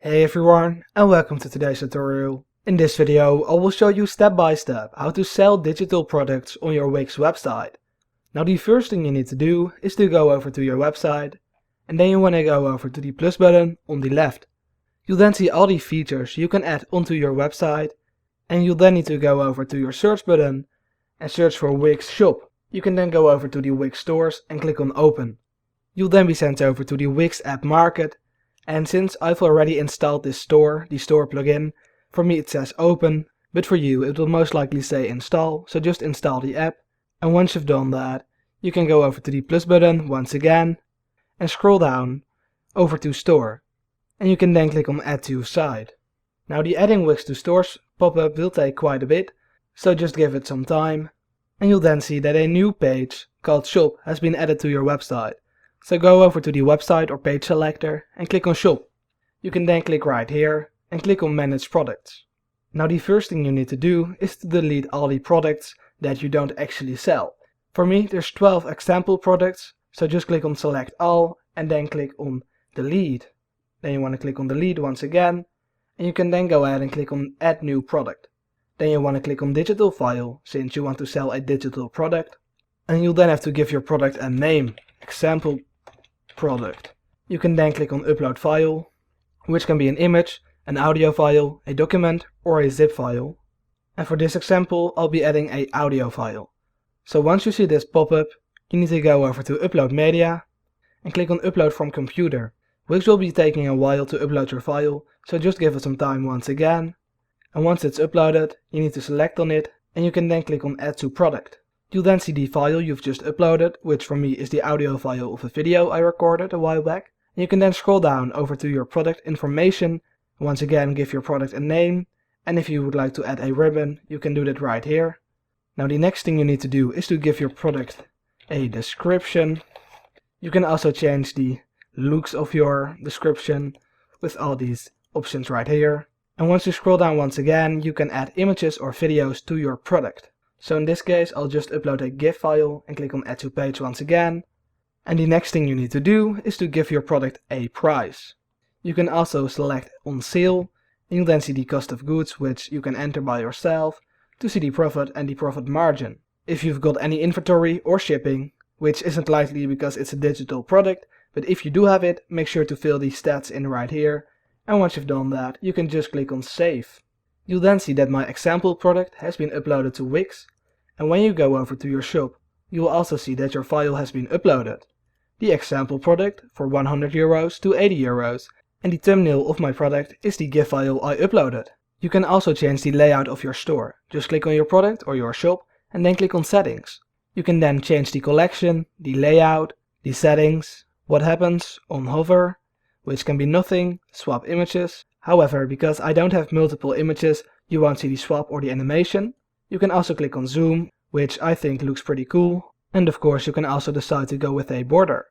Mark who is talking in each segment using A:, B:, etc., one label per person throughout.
A: Hey everyone, and welcome to today's tutorial. In this video I will show you step by step how to sell digital products on your Wix website. Now the first thing you need to do is to go over to your website, and then you want to go over to the plus button on the left. You'll then see all the features you can add onto your website, and you'll then need to go over to your search button and search for Wix Shop. You can then go over to the Wix stores and click on open. You'll then be sent over to the Wix app market. And since I've already installed this store, the store plugin, for me it says open, but for you it will most likely say install, so just install the app. And once you've done that, you can go over to the plus button once again, and scroll down over to store. And you can then click on add to site. Now the adding Wix to stores pop-up will take quite a bit, so just give it some time. And you'll then see that a new page called shop has been added to your website. So go over to the website or page selector and click on shop. You can then click right here and click on manage products. Now the first thing you need to do is to delete all the products that you don't actually sell. For me there's 12 example products, so just click on select all and then click on delete. Then you want to click on delete once again, and you can then go ahead and click on add new product. Then you want to click on digital file since you want to sell a digital product, and you'll then have to give your product a name, example product. You can then click on upload file, which can be an image, an audio file, a document or a zip file. And for this example I'll be adding a audio file. So once you see this pop up, you need to go over to upload media and click on upload from computer, which will be taking a while to upload your file, so just give it some time once again. And once it's uploaded, you need to select on it and you can then click on add to product. You'll then see the file you've just uploaded, which for me is the audio file of a video I recorded a while back. And you can then scroll down over to your product information, once again give your product a name, and if you would like to add a ribbon, you can do that right here. Now the next thing you need to do is to give your product a description. You can also change the looks of your description with all these options right here. And once you scroll down once again, you can add images or videos to your product. So in this case I'll just upload a GIF file and click on add to page once again. And the next thing you need to do is to give your product a price. You can also select on sale, and you'll then see the cost of goods, which you can enter by yourself to see the profit and the profit margin. If you've got any inventory or shipping, which isn't likely because it's a digital product, but if you do have it, make sure to fill these stats in right here. And once you've done that, you can just click on save. You'll then see that my example product has been uploaded to Wix, and when you go over to your shop, you will also see that your file has been uploaded. The example product for 100 euros to 80 euros, and the thumbnail of my product is the GIF file I uploaded. You can also change the layout of your store. Just click on your product or your shop and then click on settings. You can then change the collection, the layout, the settings, what happens on hover, which can be nothing, swap images. However, because I don't have multiple images, you won't see the swap or the animation. You can also click on zoom, which I think looks pretty cool. And of course you can also decide to go with a border.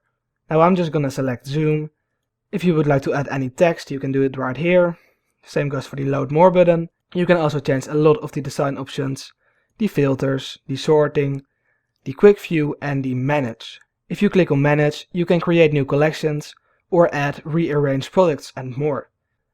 A: Now I'm just gonna select zoom. If you would like to add any text, you can do it right here. Same goes for the load more button. You can also change a lot of the design options, the filters, the sorting, the quick view and the manage. If you click on manage, you can create new collections or add rearrange products and more.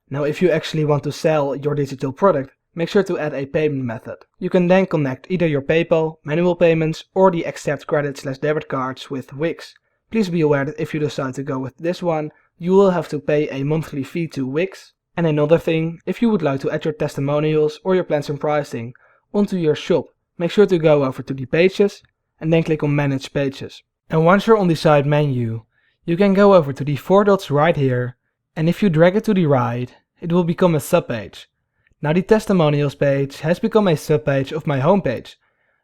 A: Now if you actually want to sell your digital product, make sure to add a payment method. You can then connect either your PayPal, manual payments or the accept credit/debit cards with Wix. Please be aware that if you decide to go with this one, you will have to pay a monthly fee to Wix. And another thing, if you would like to add your testimonials or your plans and pricing onto your shop, make sure to go over to the pages and then click on manage pages. And once you're on the side menu, you can go over to the 4 dots right here, and if you drag it to the right, it will become a subpage. Now the testimonials page has become a subpage of my homepage,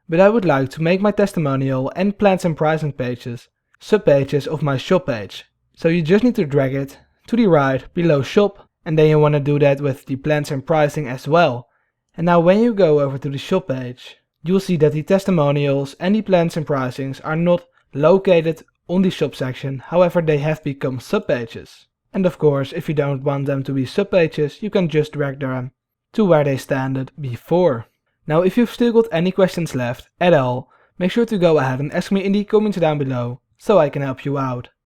A: but I would like to make my testimonial and plans and pricing pages subpages of my shop page. So you just need to drag it to the right below shop, and then you want to do that with the plans and pricing as well. And now when you go over to the shop page, you'll see that the testimonials and the plans and pricings are not located on the shop section, however they have become subpages. And of course, if you don't want them to be subpages, you can just drag them to where they standed before. Now if you've still got any questions left at all, make sure to go ahead and ask me in the comments down below, so I can help you out.